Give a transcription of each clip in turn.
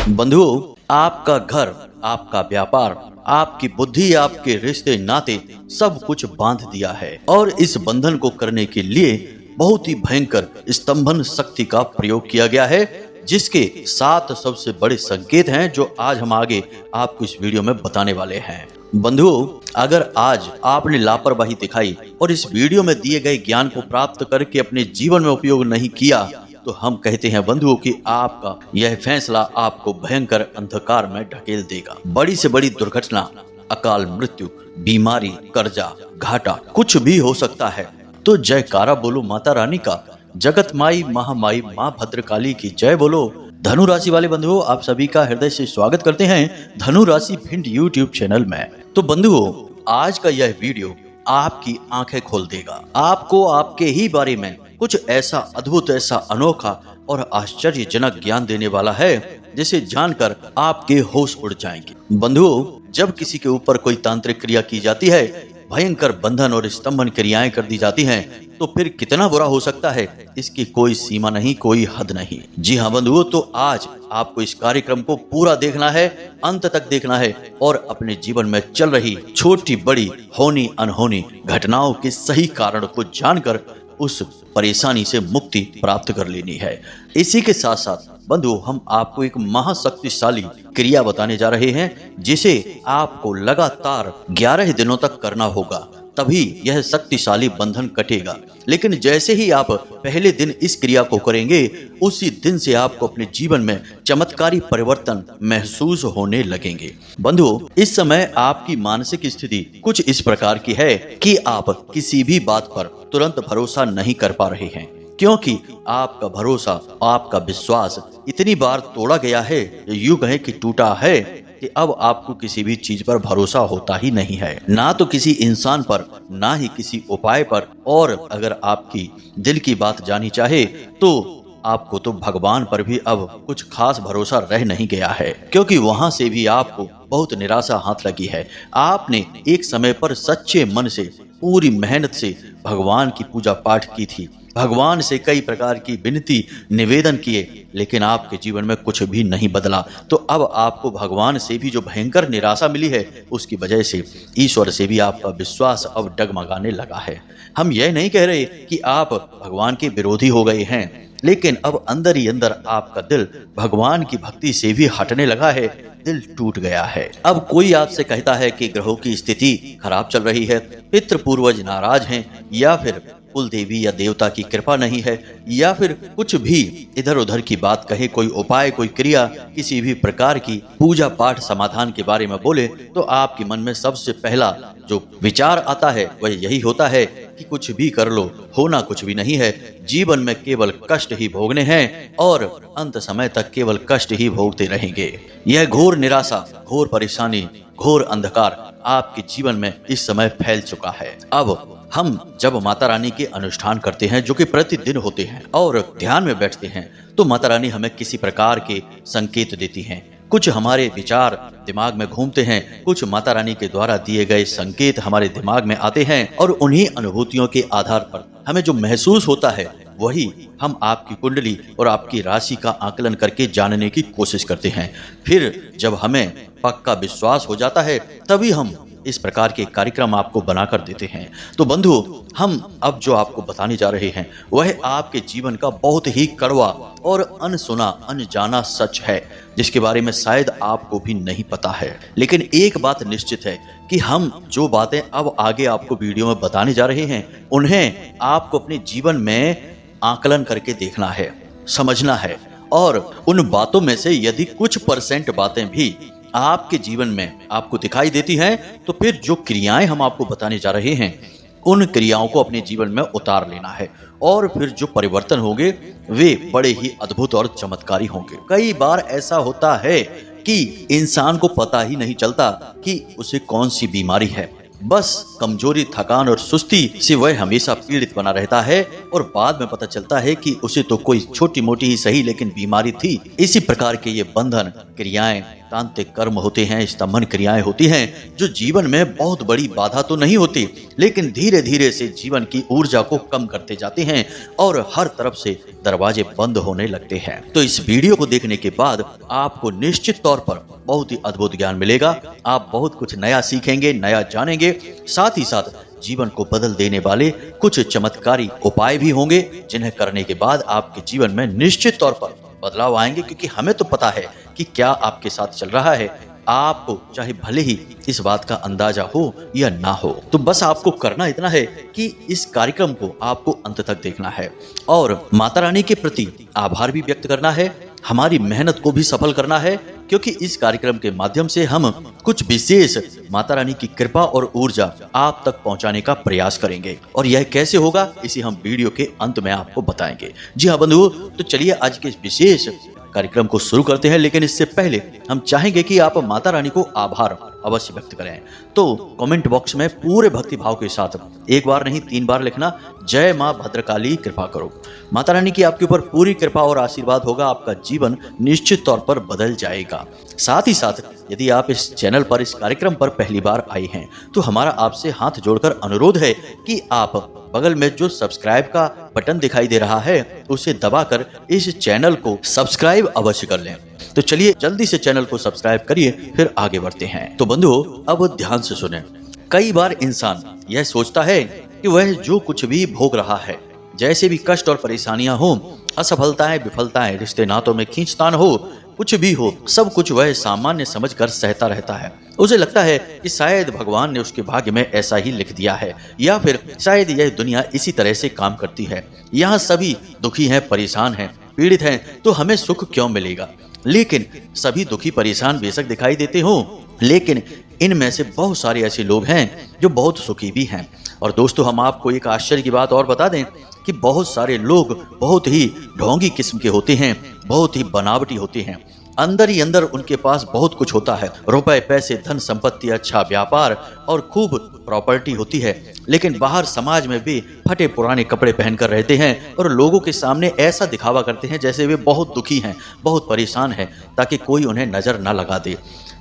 बंधुओं, आपका घर, आपका व्यापार, आपकी बुद्धि, आपके रिश्ते नाते सब कुछ बांध दिया है और इस बंधन को करने के लिए बहुत ही भयंकर स्तंभन शक्ति का प्रयोग किया गया है, जिसके 7 सबसे बड़े संकेत हैं जो आज हम आगे आपको इस वीडियो में बताने वाले हैं। बंधुओं, अगर आज आपने लापरवाही दिखाई और इस वीडियो में दिए गए ज्ञान को प्राप्त करके अपने जीवन में उपयोग नहीं किया, तो हम कहते हैं बंधुओं कि आपका यह फैसला आपको भयंकर अंधकार में ढकेल देगा। बड़ी से बड़ी दुर्घटना, अकाल मृत्यु, बीमारी, कर्जा, घाटा, कुछ भी हो सकता है। तो जयकारा बोलो माता रानी का, जगत माई महामाई माँ भद्रकाली की जय बोलो। धनु राशि वाले बंधुओं, आप सभी का हृदय से स्वागत करते हैं धनु राशि भिंड यूट्यूब चैनल में। तो बंधुओं, आज का यह वीडियो आपकी आंखें खोल देगा। आपको आपके ही बारे में कुछ ऐसा अद्भुत, ऐसा अनोखा और आश्चर्यजनक ज्ञान देने वाला है जिसे जानकर आपके होश उड़ जाएंगे। बंधुओं, जब किसी के ऊपर कोई तांत्रिक क्रिया की जाती है, भयंकर बंधन और स्तंभन क्रियाएं कर दी जाती हैं, तो फिर कितना बुरा हो सकता है, इसकी कोई सीमा नहीं, कोई हद नहीं। जी हाँ बंधुओं, तो आज आपको इस कार्यक्रम को पूरा देखना है, अंत तक देखना है और अपने जीवन में चल रही छोटी बड़ी होनी अनहोनी घटनाओं के सही कारण को जानकर उस परेशानी से मुक्ति प्राप्त कर लेनी है। इसी के साथ साथ बंधु, हम आपको एक महाशक्तिशाली क्रिया बताने जा रहे हैं जिसे आपको लगातार 11 दिनों तक करना होगा, तभी यह शक्तिशाली बंधन कटेगा। लेकिन जैसे ही आप पहले दिन इस क्रिया को करेंगे, उसी दिन से आपको अपने जीवन में चमत्कारी परिवर्तन महसूस होने लगेंगे। बंधुओं, इस समय आपकी मानसिक स्थिति कुछ इस प्रकार की है कि आप किसी भी बात पर तुरंत भरोसा नहीं कर पा रहे हैं, क्योंकि आपका भरोसा, आपका विश्वास इतनी बार तोड़ा गया है, यूं कहें कि टूटा है, कि अब आपको किसी भी चीज पर भरोसा होता ही नहीं है, ना तो किसी इंसान पर, ना ही किसी उपाय पर। और अगर आपकी दिल की बात जानी चाहे तो आपको तो भगवान पर भी अब कुछ खास भरोसा रह नहीं गया है, क्योंकि वहां से भी आपको बहुत निराशा हाथ लगी है। आपने एक समय पर सच्चे मन से, पूरी मेहनत से भगवान की पूजा पाठ की थी, भगवान से कई प्रकार की विनती निवेदन किए, लेकिन आपके जीवन में कुछ भी नहीं बदला। तो अब आपको भगवान से भी जो भयंकर निराशा मिली है, उसकी वजह से ईश्वर से भी आपका विश्वास अब डगमगाने लगा है। हम यह नहीं कह रहे कि आप भगवान के विरोधी हो गए हैं, लेकिन अब अंदर ही अंदर आपका दिल भगवान की भक्ति से भी हटने लगा है, दिल टूट गया है। अब कोई आपसे कहता है कि ग्रहों की स्थिति खराब चल रही है, पितृ पूर्वज नाराज हैं, या फिर कुल देवी या देवता की कृपा नहीं है, या फिर कुछ भी इधर उधर की बात कहे, कोई उपाय, कोई क्रिया, किसी भी प्रकार की पूजा पाठ समाधान के बारे में बोले, तो आपके मन में सबसे पहला जो विचार आता है वह यही होता है कि कुछ भी कर लो, होना कुछ भी नहीं है, जीवन में केवल कष्ट ही भोगने हैं और अंत समय तक केवल कष्ट ही भोगते रहेंगे। यह घोर निराशा, घोर परेशानी, घोर अंधकार आपके जीवन में इस समय फैल चुका है। अब हम जब माता रानी के अनुष्ठान करते हैं, जो कि प्रतिदिन होते हैं, और ध्यान में बैठते हैं, तो माता रानी हमें किसी प्रकार के संकेत देती हैं। कुछ हमारे विचार दिमाग में घूमते हैं, कुछ माता रानी के द्वारा दिए गए संकेत हमारे दिमाग में आते हैं, और उन्हीं अनुभूतियों के आधार पर हमें जो महसूस होता है, वही हम आपकी कुंडली और आपकी राशि का आकलन करके जानने की कोशिश करते हैं। फिर जब हमें पक्का विश्वास हो जाता है, तभी हम इस प्रकार के कार्यक्रम आपको बनाकर देते हैं। तो बंधु, हम अब जो आपको बताने जा रहे हैं वह आपके जीवन का बहुत ही कड़वा और अनसुना, अनजाना सच है, जिसके बारे में शायद आपको भी नहीं पता है। लेकिन एक बात निश्चित है कि हम जो बातें अब आगे आपको वीडियो में बताने जा रहे हैं, उन्हें आपको अपने जीवन में आकलन करके देखना है, समझना है, और उन बातों में से यदि कुछ % बातें भी आपके जीवन में आपको दिखाई देती हैं, तो फिर जो क्रियाएं हम आपको बताने जा रहे हैं, उन क्रियाओं को अपने जीवन में उतार लेना है, और फिर जो परिवर्तन होंगे वे बड़े ही अद्भुत और चमत्कारी होंगे। कई बार ऐसा होता है कि इंसान को पता ही नहीं चलता कि उसे कौन सी बीमारी है, बस कमजोरी, थकान और सुस्ती से वह हमेशा पीड़ित बना रहता है, और बाद में पता चलता है कि उसे तो कोई छोटी मोटी ही सही लेकिन बीमारी थी। इसी प्रकार के ये बंधन क्रियाएं, तांत्रिक कर्म होते हैं, स्तंभन क्रियाएं होती हैं जो जीवन में बहुत बड़ी बाधा तो नहीं होती, लेकिन धीरे धीरे से जीवन की ऊर्जा को कम करते जाते हैं और हर तरफ से दरवाजे बंद होने लगते हैं। तो इस वीडियो को देखने के बाद आपको निश्चित तौर पर बहुत ही अद्भुत ज्ञान मिलेगा। आप बहुत कुछ नया सीखेंगे, नया जानेंगे, साथ ही साथ जीवन को बदल देने वाले कुछ चमत्कारी उपाय भी होंगे जिन्हें करने के बाद आपके जीवन में निश्चित तौर पर बदलाव आएंगे, क्योंकि हमें तो पता है कि क्या आपके साथ चल रहा है। आपको चाहे भले ही इस बात का अंदाजा हो या ना हो, तो बस आपको करना इतना है कि इस कार्यक्रम को आपको अंत तक देखना है और माता रानी के प्रति आभार भी व्यक्त करना है, हमारी मेहनत को भी सफल करना है, क्योंकि इस कार्यक्रम के माध्यम से हम कुछ विशेष माता रानी की कृपा और ऊर्जा आप तक पहुंचाने का प्रयास करेंगे। और यह कैसे होगा इसे हम वीडियो के अंत में आपको बताएंगे। जी हाँ बंधुओं, तो चलिए आज के इस विशेष कार्यक्रम को शुरू करते हैं, लेकिन इससे पहले हम चाहेंगे कि आप माता रानी को आभार अवश्य व्यक्त करें। तो कमेंट बॉक्स में पूरे भक्ति भाव के साथ एक बार नहीं 3 बार लिखना, जय मां भद्रकाली कृपा करो। माता रानी की आपके ऊपर पूरी कृपा और आशीर्वाद होगा, आपका जीवन निश्चित तौर पर बदल जाएगा। साथ ही साथ यदि आप इस चैनल पर, इस कार्यक्रम पर पहली बार आए हैं, तो हमारा आपसे हाथ जोड़कर अनुरोध है कि आप बगल में जो सब्सक्राइब का बटन दिखाई दे रहा है उसे दबाकर इस चैनल को सब्सक्राइब अवश्य कर लें। तो चलिए जल्दी से चैनल को सब्सक्राइब करिए, फिर आगे बढ़ते हैं। तो बंधुओं, अब ध्यान से सुनें। कई बार इंसान यह सोचता है कि वह जो कुछ भी भोग रहा है, जैसे भी कष्ट और परेशानियां हो, असफलताएं, विफलताएं, रिश्ते नातों में खींचतान हो, कुछ भी हो, सब कुछ वह सामान्य समझकर सहता रहता है। उसे लगता है कि शायद भगवान ने उसके भाग्य में ऐसा ही लिख दिया है, या फिर शायद यह दुनिया इसी तरह से काम करती है। यहाँ सभी दुखी हैं, परेशान हैं, पीड़ित हैं, तो हमें सुख क्यों मिलेगा। लेकिन सभी दुखी परेशान बेशक दिखाई देते हो, लेकिन इनमें से बहुत सारे ऐसे लोग हैं जो बहुत सुखी भी हैं। और दोस्तों, हम आपको एक आश्चर्य की बात और बता दें कि बहुत सारे लोग बहुत ही ढोंगी किस्म के होते हैं, बहुत ही बनावटी होते हैं। अंदर ही अंदर उनके पास बहुत कुछ होता है, रुपए, पैसे, धन संपत्ति, अच्छा व्यापार और खूब प्रॉपर्टी होती है, लेकिन बाहर समाज में भी फटे पुराने कपड़े पहनकर रहते हैं और लोगों के सामने ऐसा दिखावा करते हैं जैसे वे बहुत दुखी हैं, बहुत परेशान हैं, ताकि कोई उन्हें नजर न लगा दे।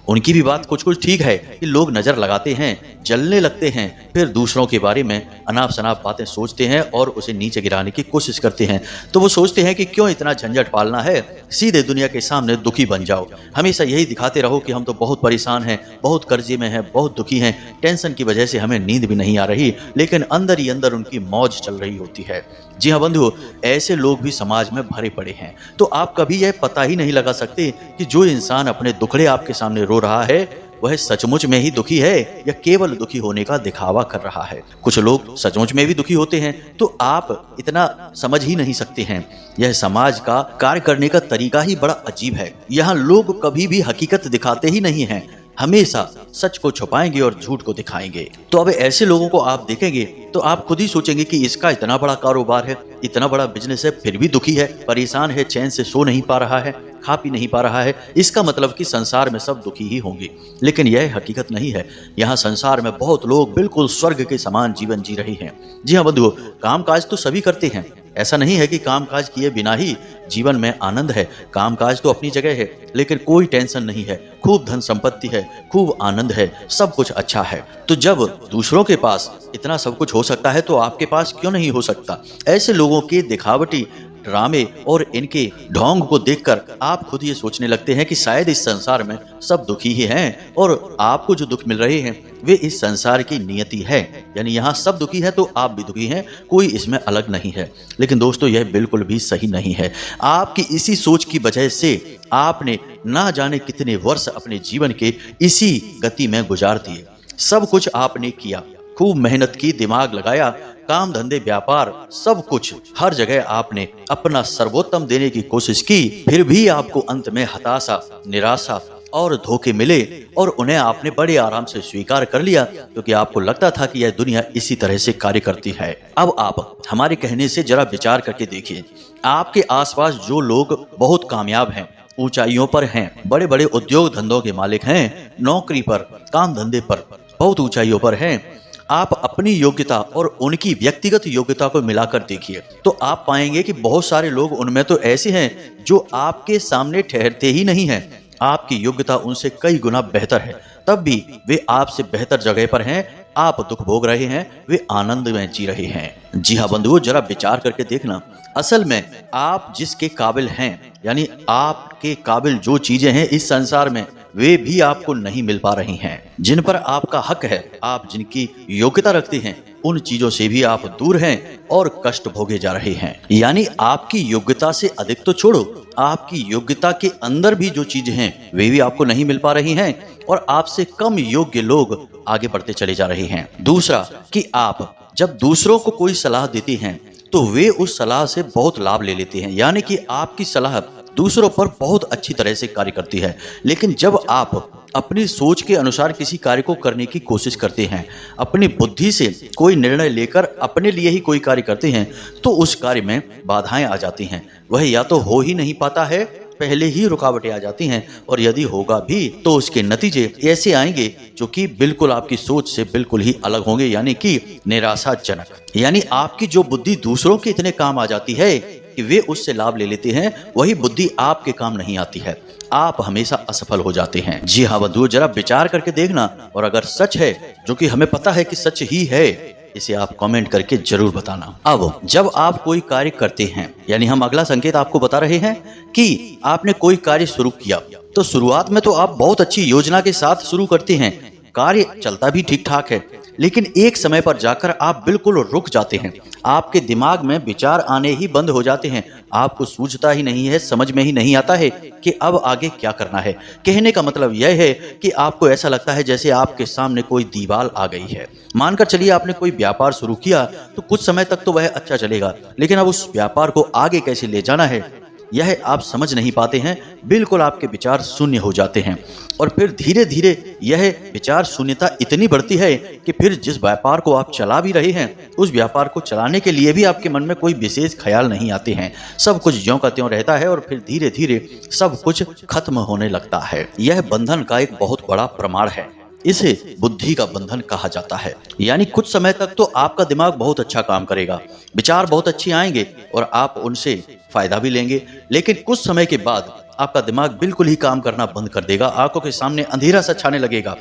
उनकी भी बात कुछ कुछ ठीक है कि लोग नजर लगाते हैं, जलने लगते हैं, फिर दूसरों के बारे में अनाप शनाप बातें सोचते हैं और उसे नीचे गिराने की कोशिश करते हैं। तो वो सोचते हैं कि क्यों इतना झंझट पालना है, सीधे दुनिया के सामने दुखी बन जाओ, हमेशा यही दिखाते रहो कि हम तो बहुत परेशान हैं, बहुत कर्जे में हैं, बहुत दुखी हैं, टेंशन की वजह से हमें नींद भी नहीं आ रही, लेकिन अंदर ही अंदर उनकी मौज चल रही होती है। जी हाँ बंधुओं, ऐसे लोग भी समाज में भरे पड़े हैं। तो आप कभी यह पता ही नहीं लगा सकते कि जो इंसान अपने दुखड़े आपके सामने रो रहा है वह सचमुच में ही दुखी है या केवल दुखी होने का दिखावा कर रहा है। कुछ लोग सचमुच में भी दुखी होते हैं, तो आप इतना समझ ही नहीं सकते हैं। यह समाज का कार्य करने का तरीका ही बड़ा अजीब है। यहाँ लोग कभी भी हकीकत दिखाते ही नहीं हैं, हमेशा सच को छुपाएंगे और झूठ को दिखाएंगे। तो अब ऐसे लोगों को आप देखेंगे तो आप खुद ही सोचेंगे कि इसका इतना बड़ा कारोबार है, इतना बड़ा बिजनेस है, फिर भी दुखी है, परेशान है, चैन से सो नहीं पा रहा है, खा पी नहीं पा रहा है, इसका मतलब कि संसार में सब दुखी ही होंगे। लेकिन यह हकीकत नहीं है। यहाँ संसार में बहुत लोग बिल्कुल स्वर्ग के समान जीवन जी रहे हैं। जी हाँ बंधुओं, कामकाज तो सभी करते हैं, ऐसा नहीं है कि कामकाज किए बिना ही जीवन में आनंद है। कामकाज तो अपनी जगह है, लेकिन कोई टेंशन नहीं है, खूब धन संपत्ति है, खूब आनंद है, सब कुछ अच्छा है। तो जब दूसरों के पास इतना सब कुछ हो सकता है तो आपके पास क्यों नहीं हो सकता। ऐसे लोगों के दिखावटी ड्रामे और इनके ढोंग को देखकर आप खुद ये सोचने लगते हैं कि शायद इस संसार में सब दुखी ही हैं और आपको जो दुख मिल रहे हैं वे इस संसार की नियति है। यानी यहाँ सब दुखी है तो आप भी दुखी हैं, कोई इसमें अलग नहीं है। लेकिन दोस्तों, यह बिल्कुल भी सही नहीं है। आपकी इसी सोच की वजह से आपने ना जाने कितने वर्ष अपने जीवन के इसी गति में गुजार दिए। सब कुछ आपने किया, खूब मेहनत की, दिमाग लगाया, काम धंधे व्यापार सब कुछ, हर जगह आपने अपना सर्वोत्तम देने की कोशिश की, फिर भी आपको अंत में हताशा, निराशा और धोखे मिले और उन्हें आपने बड़े आराम से स्वीकार कर लिया, क्योंकि आपको लगता था कि यह दुनिया इसी तरह से कार्य करती है। अब आप हमारे कहने से जरा विचार करके देखिए, आपके आसपास जो लोग बहुत कामयाब हैं, ऊंचाइयों पर हैं, बड़े बड़े उद्योग धंधों के मालिक हैं, नौकरी पर, काम धंधे पर बहुत ऊंचाइयों पर हैं, आप अपनी योग्यता और उनकी व्यक्तिगत योग्यता को मिलाकर देखिए तो आप पाएंगे कि बहुत सारे लोग उनमें तो ऐसे हैं जो आपके सामने ठहरते ही नहीं हैं। आपकी योग्यता उनसे कई गुना बेहतर है, तब भी वे आपसे बेहतर जगह पर हैं। आप दुख भोग रहे हैं, वे आनंद में जी रहे हैं। जी हाँ बंधुओं, जरा विचार करके देखना, असल में आप जिसके काबिल हैं, यानी आपके काबिल जो चीजें हैं इस संसार में, वे भी आपको नहीं मिल पा रही हैं। जिन पर आपका हक है, आप जिनकी योग्यता रखते हैं, उन चीजों से भी आप दूर हैं और कष्ट भोगे जा रहे हैं। यानी आपकी योग्यता से अधिक तो छोड़ो, आपकी योग्यता के अंदर भी जो चीजें हैं वे भी आपको नहीं मिल पा रही हैं और आपसे कम योग्य लोग आगे बढ़ते चले जा रहे हैं। दूसरा कि आप जब दूसरों को कोई सलाह देते हैं तो वे उस सलाह से बहुत लाभ ले लेते हैं, यानी कि आपकी सलाह दूसरों पर बहुत अच्छी तरह से कार्य करती है। लेकिन जब आप अपनी सोच के अनुसार किसी कार्य को करने की कोशिश करते हैं, अपनी बुद्धि से कोई निर्णय लेकर अपने लिए ही कोई कार्य करते हैं, तो उस कार्य में बाधाएं आ जाती हैं। वह या तो हो ही नहीं पाता है, पहले ही रुकावटें आ जाती हैं, और यदि होगा भी तो उसके नतीजे ऐसे आएंगे जो कि बिल्कुल आपकी सोच से बिल्कुल ही अलग होंगे, यानी कि निराशाजनक। यानी आपकी जो बुद्धि दूसरों के इतने काम आ जाती है कि वे उससे लाभ ले लेते हैं, वही बुद्धि आपके काम नहीं आती है, आप हमेशा असफल हो जाते हैं। जी हाँ बंधुओं, जरा विचार करके देखना, और अगर सच है, जो कि हमें पता है कि सच ही है, इसे आप कमेंट करके जरूर बताना। अब जब आप कोई कार्य करते हैं, यानी हम अगला संकेत आपको बता रहे हैं कि आपने कोई कार्य शुरू किया, तो शुरुआत में तो आप बहुत अच्छी योजना के साथ शुरू करते हैं, कार्य चलता भी ठीक ठाक है, लेकिन एक समय पर जाकर आप बिल्कुल रुक जाते हैं। आपके दिमाग में विचार आने ही बंद हो जाते हैं, आपको सूझता ही नहीं है, समझ में ही नहीं आता है कि अब आगे क्या करना है। कहने का मतलब यह है कि आपको ऐसा लगता है जैसे आपके सामने कोई दीवार आ गई है। मानकर चलिए आपने कोई व्यापार शुरू किया, तो कुछ समय तक तो वह अच्छा चलेगा, लेकिन अब उस व्यापार को आगे कैसे ले जाना है यह आप समझ नहीं पाते हैं। बिल्कुल आपके विचार शून्य हो जाते हैं, और फिर धीरे धीरे यह विचार शून्यता इतनी बढ़ती है कि फिर जिस व्यापार को आप चला भी रहे हैं, उस व्यापार को चलाने के लिए भी आपके मन में कोई विशेष ख्याल नहीं आते हैं। सब कुछ ज्यों का त्यों रहता है और फिर धीरे धीरे सब कुछ खत्म होने लगता है। यह बंधन का एक बहुत बड़ा प्रमाण है। इसे बुद्धि का बंधन कहा जाता है। यानी कुछ समय तक तो आपका दिमाग बहुत अच्छा काम करेगा, विचार बहुत अच्छे आएंगे और आप उनसे फायदा भी लेंगे, लेकिन कुछ समय के बाद आपका दिमाग बिल्कुल ही काम करना बंद कर देगा, आंखों के सामने अंधेरा सा छाने लगेगा,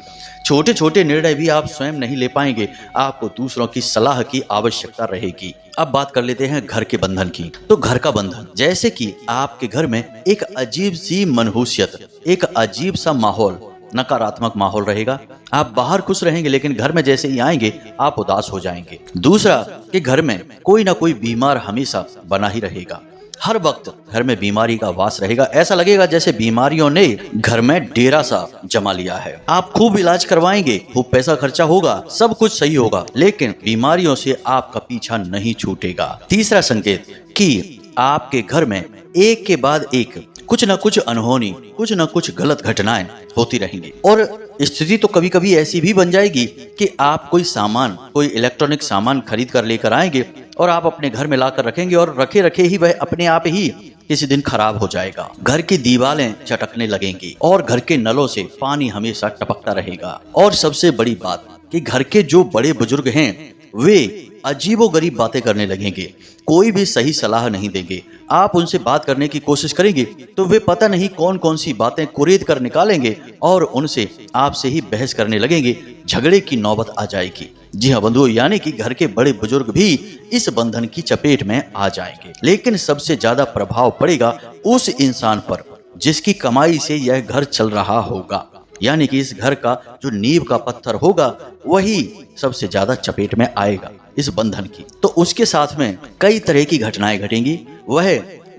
छोटे छोटे निर्णय भी आप स्वयं नहीं ले पाएंगे, आपको दूसरों की सलाह की आवश्यकता रहेगी। अब बात कर लेते हैं घर के बंधन की। तो घर का बंधन, जैसे कि आपके घर में एक अजीब सी मनहूसियत, एक अजीब सा माहौल, नकारात्मक माहौल रहेगा। आप बाहर खुश रहेंगे, लेकिन घर में जैसे ही आएंगे आप उदास हो जाएंगे। दूसरा कि घर में कोई ना कोई बीमार हमेशा बना ही रहेगा, हर वक्त घर में बीमारी का वास रहेगा। ऐसा लगेगा जैसे बीमारियों ने घर में डेरा सा जमा लिया है। आप खूब इलाज करवाएंगे, खूब पैसा खर्चा होगा, सब कुछ सही होगा, लेकिन बीमारियों से आपका पीछा नहीं छूटेगा। तीसरा संकेत कि आपके घर में एक के बाद एक कुछ न कुछ अनहोनी, कुछ न कुछ गलत घटनाएं होती रहेंगी, और स्थिति तो कभी कभी ऐसी भी बन जाएगी कि आप कोई सामान, कोई इलेक्ट्रॉनिक सामान खरीद कर लेकर आएंगे और आप अपने घर में लाकर रखेंगे, और रखे रखे ही वह अपने आप ही किसी दिन खराब हो जाएगा। घर की दीवारें चटकने लगेंगी और घर के नलों से पानी हमेशा टपकता रहेगा। और सबसे बड़ी बात कि घर के जो बड़े बुजुर्ग हैं वे अजीबोगरीब बातें करने लगेंगे, कोई भी सही सलाह नहीं देंगे। आप उनसे बात करने की कोशिश करेंगे तो वे पता नहीं कौन कौन सी बातें कुरेद कर निकालेंगे और उनसे आपसे ही बहस करने लगेंगे, झगड़े की नौबत आ जाएगी। जी हाँ बंधुओं, यानी कि घर के बड़े बुजुर्ग भी इस बंधन की चपेट में आ जाएंगे। लेकिन सबसे ज्यादा प्रभाव पड़ेगा उस इंसान पर जिसकी कमाई से यह घर चल रहा होगा, यानी कि इस घर का जो नींव का पत्थर होगा वही सबसे ज्यादा चपेट में आएगा इस बंधन की। तो उसके साथ में कई तरह की घटनाएं घटेंगी। वह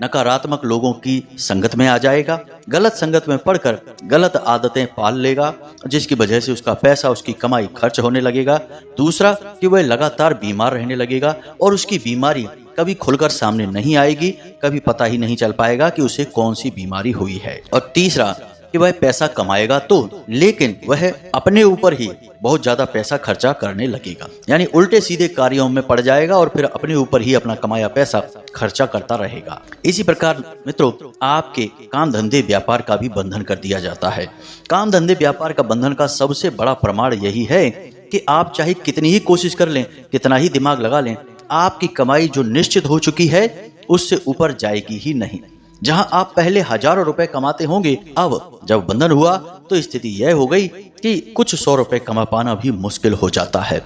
नकारात्मक लोगों की संगत में आ जाएगा, गलत संगत में पड़कर गलत आदतें पाल लेगा, जिसकी वजह से उसका पैसा, उसकी कमाई खर्च होने लगेगा। दूसरा कि वह लगातार बीमार रहने लगेगा और उसकी बीमारी कभी खुलकर सामने नहीं आएगी, कभी पता ही नहीं चल पाएगा कि उसे कौन सी बीमारी हुई है। और तीसरा कि वह पैसा कमाएगा तो, लेकिन वह अपने ऊपर ही बहुत ज्यादा पैसा खर्चा करने लगेगा, यानी उल्टे सीधे कार्यों में पड़ जाएगा और फिर अपने ऊपर ही अपना कमाया पैसा खर्चा करता रहेगा। इसी प्रकार मित्रों, आपके काम धंधे व्यापार का भी बंधन कर दिया जाता है। काम धंधे व्यापार का बंधन का सबसे बड़ा प्रमाण यही है कि आप चाहे कितनी ही कोशिश कर लें, कितना ही दिमाग लगा लें, आपकी कमाई जो निश्चित हो चुकी है उससे ऊपर जाएगी ही नहीं। जहां आप पहले हजारों रुपए कमाते होंगे, अब जब बंधन हुआ तो स्थिति यह हो गई कि कुछ 100 रुपए कमा पाना भी मुश्किल हो जाता है।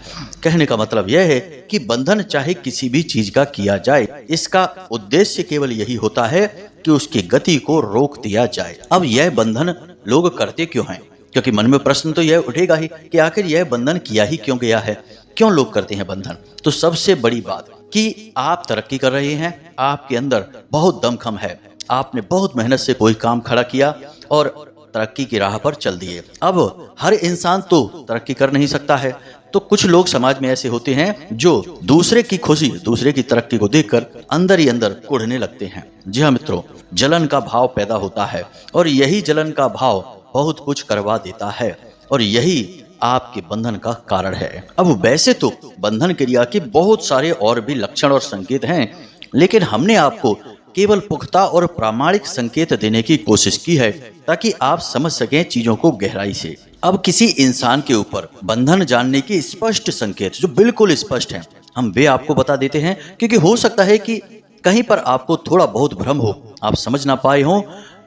कहने का मतलब यह है कि बंधन चाहे किसी भी चीज का किया जाए, इसका उद्देश्य केवल यही होता है कि उसकी गति को रोक दिया जाए। अब यह बंधन लोग करते क्यों हैं? क्योंकि मन में प्रश्न तो यह उठेगा ही कि आखिर यह बंधन किया ही क्यों गया है, क्यों लोग करते हैं बंधन। तो सबसे बड़ी बात कि आप तरक्की कर रहे हैं, आपके अंदर बहुत दमखम है, आपने बहुत मेहनत से कोई काम खड़ा किया और तरक्की की राह पर चल दिए। अब हर इंसान तो तरक्की कर नहीं सकता है, तो कुछ लोग समाज में ऐसे होते हैं जो दूसरे की खुशी, दूसरे की तरक्की को देखकर अंदर ही अंदर कुढ़ने लगते हैं। जी हाँ मित्रों, जलन का भाव पैदा होता है और यही जलन का भाव बहुत कुछ करवा देता है और यही आपके बंधन का कारण है। अब वैसे तो बंधन क्रिया के बहुत सारे और भी लक्षण और संकेत हैं, लेकिन हमने आपको केवल पुख्ता और प्रामाणिक संकेत देने की कोशिश की है ताकि आप समझ सकें चीजों को गहराई से। अब किसी इंसान के ऊपर बंधन जानने के स्पष्ट संकेत जो बिल्कुल स्पष्ट हैं, हम वे आपको बता देते हैं, क्योंकि हो सकता है कि कहीं पर आपको थोड़ा बहुत भ्रम हो, आप समझ ना पाए हो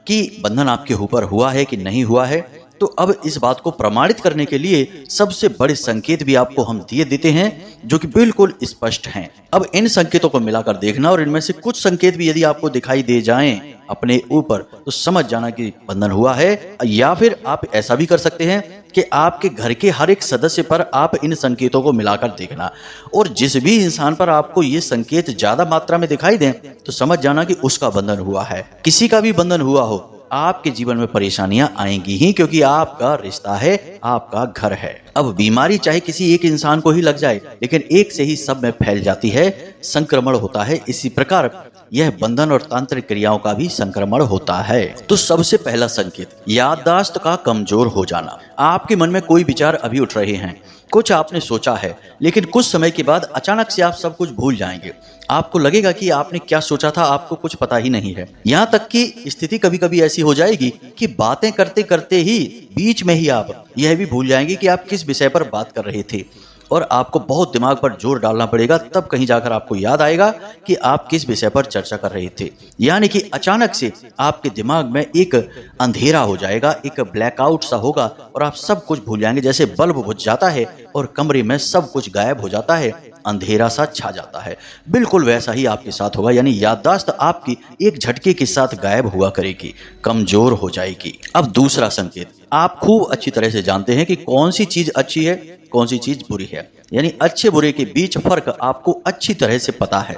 कि बंधन आपके ऊपर हुआ है कि नहीं हुआ है। तो अब इस बात को प्रमाणित करने के लिए सबसे बड़े संकेत भी आपको हम दिए देते हैं जो कि बिल्कुल स्पष्ट हैं। अब इन संकेतों को मिलाकर देखना और इनमें से कुछ संकेत भी यदि आपको दिखाई दे जाएं अपने ऊपर तो समझ जाना कि बंधन हुआ है। या फिर आप ऐसा भी कर सकते हैं कि आपके घर के हर एक सदस्य पर आप इन संकेतों को मिलाकर देखना, और जिस भी इंसान पर आपको ये संकेत ज्यादा मात्रा में दिखाई दें तो समझ जाना कि उसका बंधन हुआ है। किसी का भी बंधन हुआ हो, आपके जीवन में परेशानियां आएंगी ही, क्योंकि आपका रिश्ता है, आपका घर है। अब बीमारी चाहे किसी एक इंसान को ही लग जाए, लेकिन एक से ही सब में फैल जाती है, संक्रमण होता है। इसी प्रकार यह बंधन और तांत्रिक क्रियाओं का भी संक्रमण होता है। तो सबसे पहला संकेत, याददाश्त का कमजोर हो जाना। आपके मन में कोई विचार अभी उठ रहे हैं, कुछ आपने सोचा है, लेकिन कुछ समय के बाद अचानक से आप सब कुछ भूल जाएंगे। आपको लगेगा कि आपने क्या सोचा था, आपको कुछ पता ही नहीं है। यहाँ तक कि स्थिति कभी कभी ऐसी हो जाएगी कि बातें करते करते ही बीच में ही आप यह भी भूल जाएंगे कि आप किस विषय पर बात कर रहे थे, और आपको बहुत दिमाग पर जोर डालना पड़ेगा, तब कहीं जाकर आपको याद आएगा कि आप किस विषय पर चर्चा कर रहे थे। यानी कि अचानक से आपके दिमाग में एक अंधेरा हो जाएगा, एक ब्लैकआउट सा होगा और आप सब कुछ भूल जाएंगे। जैसे बल्ब बुझ जाता है और कमरे में सब कुछ गायब हो जाता है, अंधेरा सा छा जाता है, बिल्कुल वैसा ही आपके साथ होगा। यानी याददाश्त आपकी एक झटके के साथ गायब हुआ करेगी, कमजोर हो जाएगी। अब दूसरा संकेत, आप खूब अच्छी तरह से जानते हैं कि कौन सी चीज अच्छी है, कौन सी चीज बुरी है, यानी अच्छे बुरे के बीच फर्क आपको अच्छी तरह से पता है।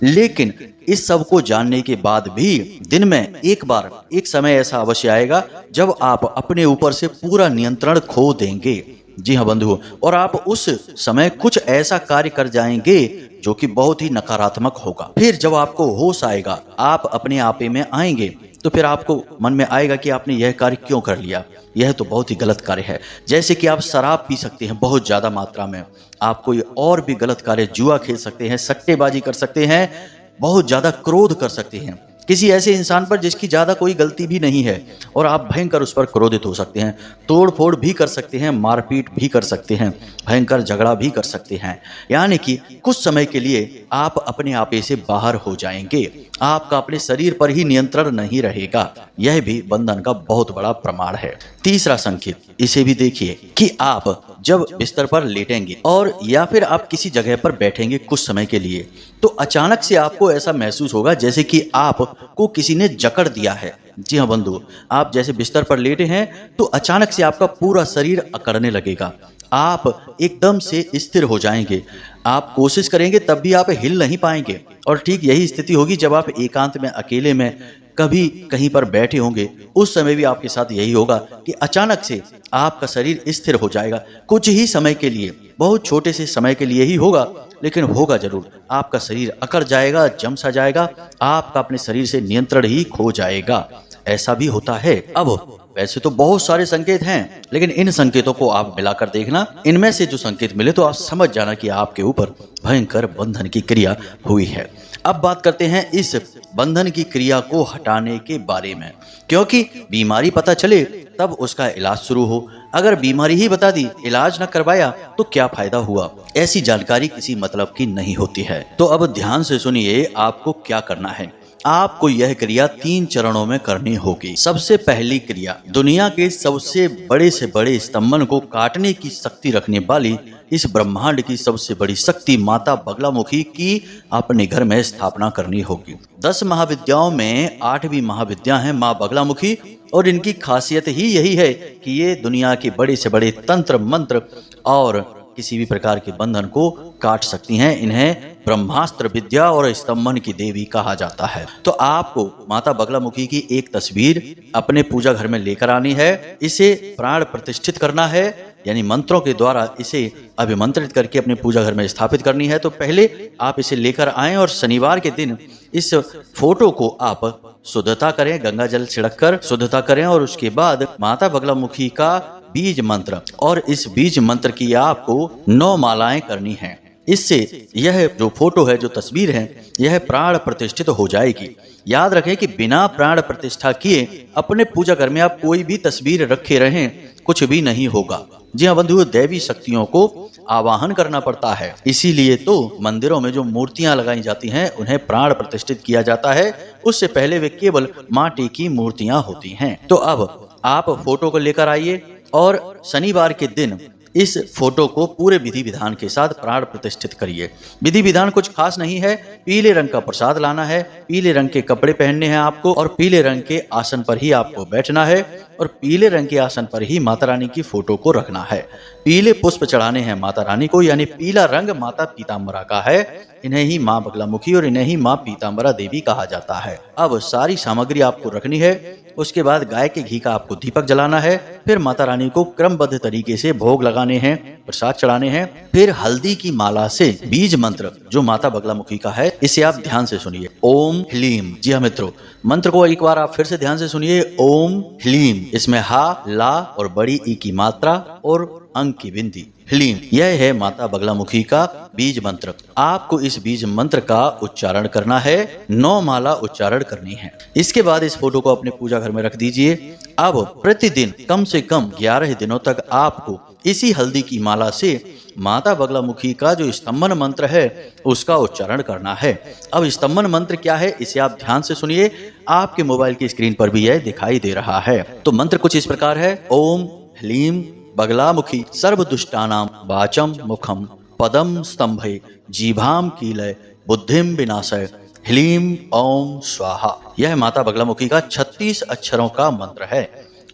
लेकिन इस सब को जानने के बाद भी दिन में एक समय ऐसा अवश्य आएगा जब आप अपने ऊपर से पूरा नियंत्रण खो देंगे। जी हाँ बंधुओं, और आप उस समय कुछ ऐसा कार्य कर जाएंगे जो कि बहुत ही नकारात्मक होगा। फिर जब आपको होश आएगा, आप अपने आपे में आएंगे, तो फिर आपको मन में आएगा कि आपने यह कार्य क्यों कर लिया, यह तो बहुत ही गलत कार्य है। जैसे कि आप शराब पी सकते हैं बहुत ज्यादा मात्रा में, आप कोई और भी गलत कार्य, जुआ खेल सकते हैं, सट्टेबाजी कर सकते हैं, बहुत ज्यादा क्रोध कर सकते हैं किसी ऐसे इंसान पर जिसकी ज्यादा कोई गलती भी नहीं है, और आप भयंकर उस पर क्रोधित हो सकते हैं, तोड़ फोड़ भी कर सकते हैं, मारपीट भी कर सकते हैं, भयंकर झगड़ा भी कर सकते हैं। यानी कि कुछ समय के लिए आप अपने आपे से बाहर हो जाएंगे, आपका अपने शरीर पर ही नियंत्रण नहीं रहेगा। यह भी बंधन का बहुत बड़ा प्रमाण है। तीसरा संकेत, इसे भी देखिए कि आप जब बिस्तर पर लेटेंगे और या फिर आप किसी जगह पर बैठेंगे कुछ समय के लिए, तो अचानक से आपको ऐसा महसूस होगा जैसे कि आपको किसी ने जकड़ दिया है। जी हाँ बंधु, आप जैसे बिस्तर पर लेटे हैं तो अचानक से आपका पूरा शरीर अकड़ने लगेगा, आप एकदम से स्थिर हो जाएंगे, आप कोशिश करेंगे तब भी आप हिल नहीं पाएंगे। और ठीक यही स्थिति होगी जब आप एकांत में, अकेले में कभी कहीं पर बैठे होंगे, उस समय भी आपके साथ यही होगा कि अचानक से आपका शरीर स्थिर हो जाएगा। कुछ ही समय के लिए, बहुत छोटे से समय के लिए ही होगा, लेकिन होगा जरूर। आपका शरीर अकड़ जाएगा, जम सा जाएगा, आपका अपने शरीर से नियंत्रण ही खो जाएगा। ऐसा भी होता है। अब वैसे तो बहुत सारे संकेत हैं, लेकिन इन संकेतों को आप मिलाकर देखना, इनमें से जो संकेत मिले तो आप समझ जाना कि आपके ऊपर भयंकर बंधन की क्रिया हुई है। अब बात करते हैं इस बंधन की क्रिया को हटाने के बारे में, क्योंकि बीमारी पता चले तब उसका इलाज शुरू हो। अगर बीमारी ही बता दी, इलाज न करवाया तो क्या फायदा हुआ। ऐसी जानकारी किसी मतलब की नहीं होती है। तो अब ध्यान से सुनिए आपको क्या करना है। आपको यह क्रिया 3 चरणों में करनी होगी। सबसे पहली क्रिया, दुनिया के सबसे बड़े से बड़े स्तंभन को काटने की शक्ति रखने वाली इस ब्रह्मांड की सबसे बड़ी शक्ति माता बगलामुखी की अपने घर में स्थापना करनी होगी। 10 महाविद्याओं में 8वीं महाविद्या है माँ बगलामुखी, और इनकी खासियत ही यही है कि ये दुनिया के बड़े से बड़े तंत्र मंत्र और किसी भी प्रकार के बंधन को काट सकती हैं। इन्हें ब्रह्मास्त्र विद्या और स्तंभन की देवी कहा जाता है। तो आपको माता बगलामुखी की एक तस्वीर अपने पूजा घर में लेकर आनी है। इसे प्राण प्रतिष्ठित करना है, यानी मंत्रों के द्वारा इसे अभिमंत्रित करके अपने पूजा घर में स्थापित करनी है। तो पहले आप इसे लेकर आएं और शनिवार के दिन इस फोटो को आप शुद्धता करें, गंगा जल छिड़क कर शुद्धता करें, और उसके बाद माता बगलामुखी का बीज मंत्र, और इस बीज मंत्र की आपको 9 मालाएं करनी हैं। इससे यह जो फोटो है, जो तस्वीर है, यह प्राण प्रतिष्ठित हो जाएगी। याद रखें कि बिना प्राण प्रतिष्ठा किए अपने पूजा घर में आप कोई भी तस्वीर रखे रहें, कुछ भी नहीं होगा। जी हाँ बंधुओं, दैवी शक्तियों को आवाहन करना पड़ता है। इसीलिए तो मंदिरों में जो मूर्तियां लगाई जाती हैं उन्हें प्राण प्रतिष्ठित किया जाता है। उससे पहले वे केवल माटी की मूर्तियां होती हैं। तो अब आप फोटो को लेकर आइए और शनिवार के दिन इस फोटो को पूरे विधि विधान के साथ प्राण प्रतिष्ठित करिए। विधि विधान कुछ खास नहीं है। पीले रंग का प्रसाद लाना है, पीले रंग के कपड़े पहनने हैं आपको, और पीले रंग के आसन पर ही आपको बैठना है, और पीले रंग के आसन पर ही माता रानी की फोटो को रखना है। पीले पुष्प चढ़ाने हैं माता रानी को, यानी पीला रंग माता पीताम्बरा का है। इन्हें ही माँ बगलामुखी और इन्हें ही माँ पीताम्बरा देवी कहा जाता है। अब सारी सामग्री आपको रखनी है। उसके बाद गाय के घी का आपको दीपक जलाना है। फिर माता रानी को क्रमबद्ध तरीके से भोग लगाने हैं, प्रसाद चढ़ाने हैं। फिर हल्दी की माला से बीज मंत्र जो माता बगलामुखी का है, इसे आप ध्यान से सुनिए। ओम ह्लीम। जी हाँ मित्रों, मंत्र को एक बार आप फिर से ध्यान से सुनिए। ओम ह्लीम, इसमें हा, ला और बड़ी ई की मात्रा और अंक की बिंदी। ह्लीम, यह है माता बगलामुखी का बीज मंत्र। आपको इस बीज मंत्र का उच्चारण करना है, 9 माला उच्चारण करनी है। इसके बाद इस फोटो को अपने पूजा घर में रख दीजिए। अब प्रतिदिन कम से कम 11 दिनों तक आपको इसी हल्दी की माला से माता बगलामुखी का जो स्तंभन मंत्र है उसका उच्चारण करना है। अब स्तंभन मंत्र क्या है, इसे आप ध्यान से सुनिए। आपके मोबाइल की स्क्रीन पर भी यह दिखाई दे रहा है। तो मंत्र कुछ इस प्रकार है। ओम ह्लीम बगलामुखी सर्वदुष्टानां वाचम मुखम पदम स्तंभे जीभाम कीलय बुद्धिम विनाशय ह्लीम ओम स्वाहा। यह माता बगलामुखी का 36 अक्षरों का मंत्र है।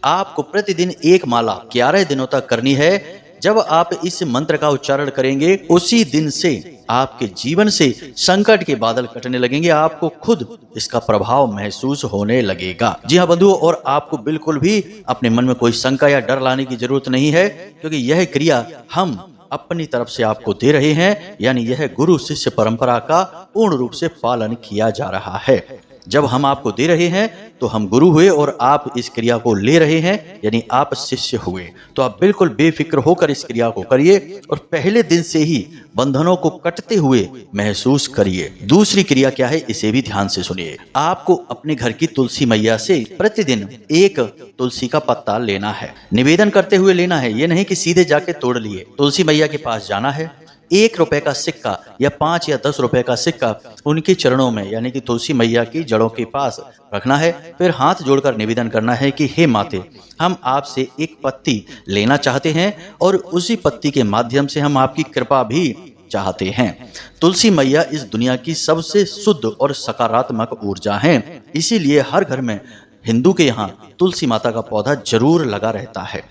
आपको प्रतिदिन एक माला 11 दिनों तक करनी है। जब आप इस मंत्र का उच्चारण करेंगे उसी दिन से आपके जीवन से संकट के बादल कटने लगेंगे। आपको खुद इसका प्रभाव महसूस होने लगेगा। जी हाँ बंधुओं, और आपको बिल्कुल भी अपने मन में कोई शंका या डर लाने की जरूरत नहीं है, क्योंकि यह क्रिया हम अपनी तरफ से आपको दे रहे हैं। यानी यह गुरु शिष्य परंपरा का पूर्ण रूप से पालन किया जा रहा है। जब हम आपको दे रहे हैं तो हम गुरु हुए और आप इस क्रिया को ले रहे हैं, यानी आप शिष्य हुए। तो आप बिल्कुल बेफिक्र होकर इस क्रिया को करिए और पहले दिन से ही बंधनों को कटते हुए महसूस करिए। दूसरी क्रिया क्या है, इसे भी ध्यान से सुनिए। आपको अपने घर की तुलसी मैया से प्रतिदिन एक तुलसी का पत्ता लेना है। निवेदन करते हुए लेना है, ये नहीं कि सीधे जाके तोड़ लिए। तुलसी मैया के पास जाना है, 1 रुपए का सिक्का या 5 या 10 रुपए का सिक्का उनके चरणों में यानी कि तुलसी मैया की जड़ों के पास रखना है। फिर हाथ जोड़कर निवेदन करना है कि हे माते, हम आपसे एक पत्ती लेना चाहते हैं और उसी पत्ती के माध्यम से हम आपकी कृपा भी चाहते हैं। तुलसी मैया इस दुनिया की सबसे शुद्ध और सकारात्मक ऊर्जा है, इसीलिए हर घर में हिंदू के यहाँ तुलसी माता का पौधा जरूर लगा रहता है।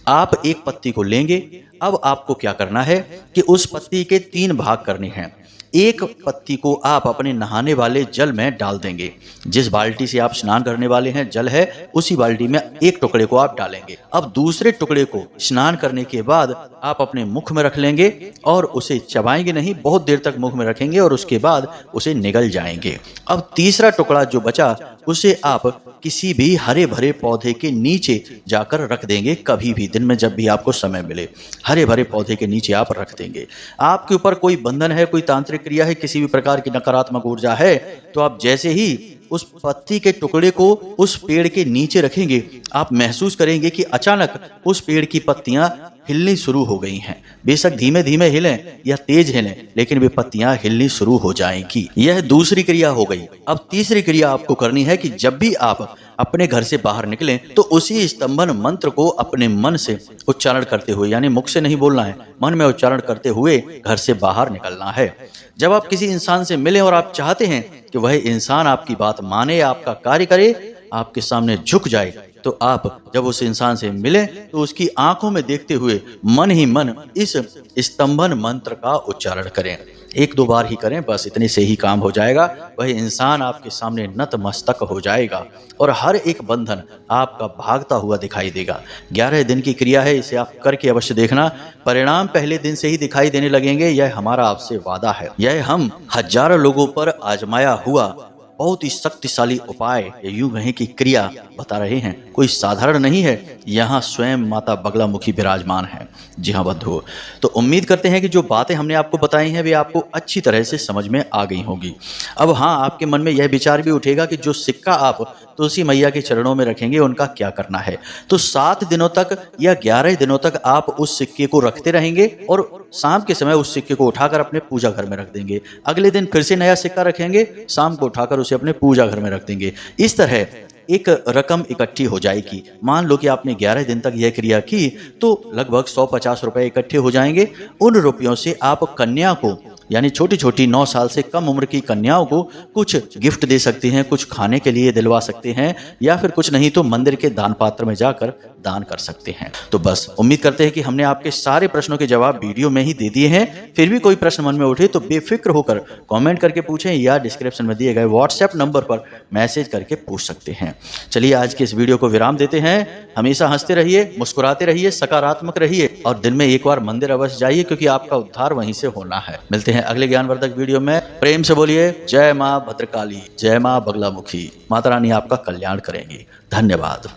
आप एक पत्ती को लेंगे। अब आपको क्या करना है कि उस पत्ती के 3 भाग करने हैं। एक पत्ती को आप अपने नहाने वाले जल में डाल देंगे। जिस बाल्टी से आप स्नान करने वाले हैं जल है, उसी बाल्टी में एक टुकड़े को आप डालेंगे। अब दूसरे टुकड़े को स्नान करने के बाद आप अपने मुख में रख लेंगे और उसे चबाएंगे नहीं, बहुत देर तक मुख में रखेंगे और उसके बाद उसे निगल जाएंगे। अब तीसरा टुकड़ा जो बचा उसे आप किसी भी हरे भरे पौधे के नीचे जाकर रख देंगे। कभी भी दिन में जब भी आपको समय मिले हरे भरे पौधे के नीचे आप रख देंगे। आपके ऊपर कोई बंधन है, कोई तांत्रिक क्रिया है, किसी भी प्रकार की नकारात्मक ऊर्जा है, तो आप जैसे ही उस पत्ती के टुकड़े को उस पेड़ के नीचे रखेंगे, आप महसूस करेंगे कि अचानक उस पेड़ की पत्तियां हिलनी शुरू हो गई हैं। बेशक धीमे धीमे हिलें या तेज हिलें, लेकिन वे पत्तियां हिलनी शुरू हो जाएंगी। यह दूसरी क्रिया हो गई। अब तीसरी क्रिया आपको करनी है कि जब भी आप अपने घर से बाहर निकलें तो उसी स्तंभन मंत्र को अपने मन से उच्चारण करते हुए, यानी मुख से नहीं बोलना है, मन में उच्चारण करते हुए घर से बाहर निकलना है। जब आप किसी इंसान से मिलें और आप चाहते हैं कि वह इंसान आपकी बात माने, आपका कार्य करे, आपके सामने झुक जाए, तो आप जब उस इंसान से मिलें तो उसकी आंखों में देखते हुए मन ही मन इस स्तंभन मंत्र का उच्चारण करें। 1-2 बार ही करें, बस इतने से ही काम हो जाएगा। वह इंसान आपके सामने नतमस्तक हो जाएगा और हर एक बंधन आपका भागता हुआ दिखाई देगा। 11 दिन की क्रिया है, इसे आप करके अवश्य देखना। परिणाम पहले दिन से ही दिखाई देने लगेंगे, यह हमारा आपसे वादा है। यह हम हजारों लोगों पर आजमाया हुआ बहुत ही शक्तिशाली उपाय, यूं कहें कि क्रिया बता रहे हैं। कोई साधारण नहीं है, यहाँ स्वयं माता बगलामुखी विराजमान है। जी हाँ बंधुओं, तो उम्मीद करते हैं कि जो बातें हमने आपको बताई हैं वे आपको अच्छी तरह से समझ में आ गई होंगी। अब हाँ, आपके मन में यह विचार भी उठेगा कि जो सिक्का आप तुलसी मैया के चरणों में रखेंगे उनका क्या करना है। तो 7 दिनों तक या 11 दिनों तक आप उस सिक्के को रखते रहेंगे और शाम के समय उस सिक्के को उठाकर अपने पूजा घर में रख देंगे। अगले दिन फिर से नया सिक्का रखेंगे, शाम को उठाकर उसे अपने पूजा घर में रख देंगे। इस तरह एक रकम इकट्ठी हो जाएगी। मान लो कि आपने 11 दिन तक यह क्रिया की तो लगभग 150 रुपए इकट्ठे हो जाएंगे। उन रुपयों से आप कन्या को, यानी छोटी छोटी 9 साल से कम उम्र की कन्याओं को कुछ गिफ्ट दे सकते हैं, कुछ खाने के लिए दिलवा सकते हैं, या फिर कुछ नहीं तो मंदिर के दान पात्र में जाकर दान कर सकते हैं। तो बस उम्मीद करते हैं कि हमने आपके सारे प्रश्नों के जवाब वीडियो में ही दे दिए हैं। फिर भी कोई प्रश्न मन में उठे तो बेफिक्र होकर कमेंट करके पूछें या डिस्क्रिप्शन में दिए गए व्हाट्सएप नंबर पर मैसेज करके पूछ सकते हैं। चलिए आज के इस वीडियो को विराम देते हैं। हमेशा हंसते रहिए, मुस्कुराते रहिए, सकारात्मक रहिए और दिन में एक बार मंदिर अवश्य जाइए, क्योंकि आपका उद्धार वहीं से होना है। मिलते हैं अगले ज्ञानवर्धक वीडियो में। प्रेम से बोलिए जय मां भद्रकाली, जय मां बगलामुखी। माता रानी आपका कल्याण करेंगी। धन्यवाद।